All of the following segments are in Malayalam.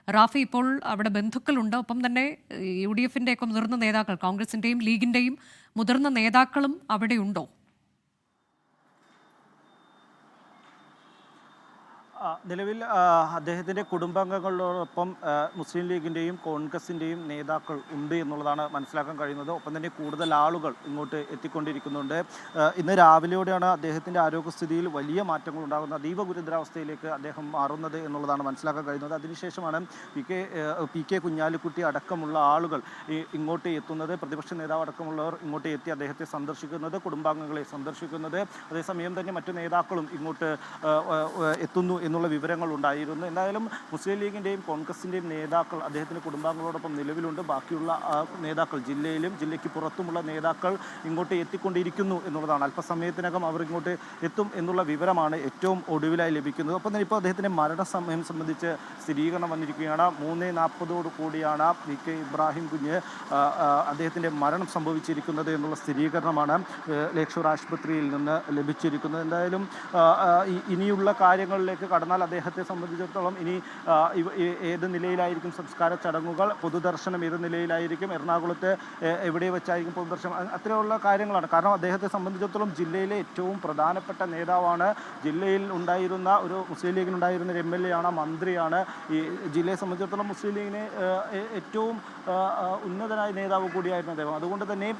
റാഫി, ഇപ്പോൾ അവിടെ ബന്ധുക്കളുണ്ട്, ഒപ്പം തന്നെ UDF-ന്റെ ഒക്കെ മുതിർന്ന നേതാക്കൾ, കോൺഗ്രസിന്റെയും ലീഗിന്റെയും മുതിർന്ന നേതാക്കളും അവിടെയുണ്ടോ? നിലവിൽ അദ്ദേഹത്തിൻ്റെ കുടുംബാംഗങ്ങളോടൊപ്പം മുസ്ലിം ലീഗിൻ്റെയും കോൺഗ്രസിൻ്റെയും നേതാക്കൾ ഉണ്ട് എന്നുള്ളതാണ് മനസ്സിലാക്കാൻ കഴിയുന്നത്. ഒപ്പം തന്നെ കൂടുതൽ ആളുകൾ ഇങ്ങോട്ട് എത്തിക്കൊണ്ടിരിക്കുന്നുണ്ട്. ഇന്ന് രാവിലെയോടെയാണ് അദ്ദേഹത്തിൻ്റെ ആരോഗ്യസ്ഥിതിയിൽ വലിയ മാറ്റങ്ങൾ ഉണ്ടാകുന്നത്, അതീവ ഗുരുതരാവസ്ഥയിലേക്ക് അദ്ദേഹം മാറുന്നത് എന്നുള്ളതാണ് മനസ്സിലാക്കാൻ കഴിയുന്നത്. അതിനുശേഷമാണ് പി കെ കുഞ്ഞാലിക്കുട്ടി അടക്കമുള്ള ആളുകൾ ഇങ്ങോട്ട് എത്തുന്നത്. പ്രതിപക്ഷ നേതാവ് അടക്കമുള്ളവർ ഇങ്ങോട്ട് എത്തി അദ്ദേഹത്തെ സന്ദർശിക്കുന്നത്, കുടുംബാംഗങ്ങളെ സന്ദർശിക്കുന്നത്. അതേസമയം തന്നെ മറ്റു നേതാക്കളും ഇങ്ങോട്ട് എത്തുന്നു എന്നുള്ള വിവരങ്ങൾ ഉണ്ടായിരുന്നു. എന്തായാലും മുസ്ലിം ലീഗിൻ്റെയും കോൺഗ്രസിൻ്റെയും നേതാക്കൾ അദ്ദേഹത്തിൻ്റെ കുടുംബാംഗങ്ങളോടൊപ്പം നിലവിലുണ്ട്. ബാക്കിയുള്ള നേതാക്കൾ ജില്ലയിലും ജില്ലയ്ക്ക് പുറത്തുമുള്ള നേതാക്കൾ ഇങ്ങോട്ട് എത്തിക്കൊണ്ടിരിക്കുന്നു എന്നുള്ളതാണ്. അല്പസമയത്തിനകം അവർ ഇങ്ങോട്ട് എത്തും എന്നുള്ള വിവരമാണ് ഏറ്റവും ഒടുവിലായി ലഭിക്കുന്നത്. ഒപ്പം തന്നെ ഇപ്പോൾ അദ്ദേഹത്തിൻ്റെ മരണസമയം സംബന്ധിച്ച് സ്ഥിരീകരണം വന്നിരിക്കുകയാണ്. 3:40 കൂടിയാണ് VK ഇബ്രാഹിം കുഞ്ഞ് അദ്ദേഹത്തിൻ്റെ മരണം സംഭവിച്ചിരിക്കുന്നത് എന്നുള്ള സ്ഥിരീകരണമാണ് ലേക്ഷൂർ ആശുപത്രിയിൽ നിന്ന് ലഭിച്ചിരിക്കുന്നത്. എന്തായാലും ഇനിയുള്ള കാര്യങ്ങളിലേക്ക് കടന്നാൽ അദ്ദേഹത്തെ സംബന്ധിച്ചിടത്തോളം ഇനി ഏത് നിലയിലായിരിക്കും സംസ്കാര ചടങ്ങുകൾ, പൊതുദർശനം ഏത് നിലയിലായിരിക്കും, എറണാകുളത്ത് എവിടെ വെച്ചായിരിക്കും പൊതുദർശനം, അത്തരമുള്ള കാര്യങ്ങളാണ്. കാരണം അദ്ദേഹത്തെ സംബന്ധിച്ചിടത്തോളം ജില്ലയിലെ ഏറ്റവും പ്രധാനപ്പെട്ട നേതാവാണ്. ജില്ലയിൽ ഉണ്ടായിരുന്ന ഒരു മുസ്ലിം ലീഗിനുണ്ടായിരുന്ന ഒരു MLA ആണ്, മന്ത്രിയാണ്. ഈ ജില്ലയെ സംബന്ധിച്ചിടത്തോളം മുസ്ലിം ലീഗിന് ഏറ്റവും ഉന്നതനായ നേതാവ് കൂടിയായിരുന്നു അദ്ദേഹം. അതുകൊണ്ട് തന്നെ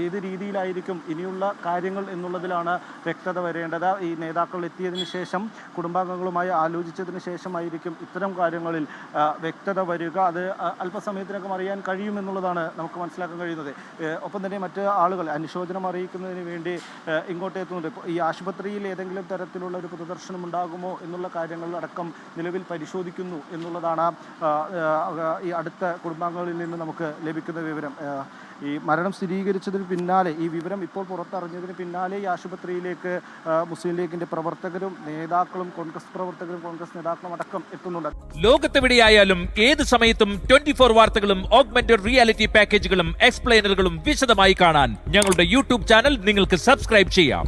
ഏത് രീതിയിലായിരിക്കും ഇനിയുള്ള കാര്യങ്ങൾ എന്നുള്ളതിലാണ് വ്യക്തത വരേണ്ടത്. ഈ നേതാക്കൾ എത്തിയതിന് ശേഷം കുടുംബാംഗങ്ങളുമായി ആലോചിച്ചതിന് ശേഷമായിരിക്കും ഇത്തരം കാര്യങ്ങളിൽ വ്യക്തത വരിക. അത് അല്പസമയത്തിനകം അറിയാൻ കഴിയുമെന്നുള്ളതാണ് നമുക്ക് മനസ്സിലാക്കാൻ കഴിയുന്നത്. ഒപ്പം തന്നെ മറ്റ് ആളുകൾ അനുശോചനം അറിയിക്കുന്നതിന് വേണ്ടി ഇങ്ങോട്ട് എത്തുന്നുണ്ട്. ഈ ആശുപത്രിയിൽ ഏതെങ്കിലും തരത്തിലുള്ള ഒരു പൊതുദർശനം ഉണ്ടാകുമോ എന്നുള്ള കാര്യങ്ങൾ അടക്കം നിലവിൽ പരിശോധിക്കുന്നു എന്നുള്ളതാണ് ഈ അടുത്ത കുടുംബാംഗങ്ങളിൽ നിന്ന് നമുക്ക് ലഭിക്കുന്ന വിവരം. ഈ മരണം സ്ഥിരീകരിച്ചതിന് പിന്നാലെ, ഈ വിവരം ഇപ്പോൾ പുറത്തറിഞ്ഞതിന് പിന്നാലെ ഈ ആശുപത്രിയിലേക്ക് മുസ്ലിം ലീഗിന്റെ പ്രവർത്തകരും നേതാക്കളും കോൺഗ്രസ് പ്രവർത്തകരും കോൺഗ്രസ് നേതാക്കളും അടക്കം എത്തുന്നുണ്ട്. ലോകത്തെവിടെയായാലും ഏത് സമയത്തും 24 വാർത്തകളും ഓഗ്മെന്റഡ് റിയാലിറ്റി പാക്കേജുകളും എക്സ്പ്ലെയിനറുകളും വിശദമായി കാണാൻ ഞങ്ങളുടെ YouTube ചാനൽ നിങ്ങൾക്ക് സബ്സ്ക്രൈബ് ചെയ്യാം.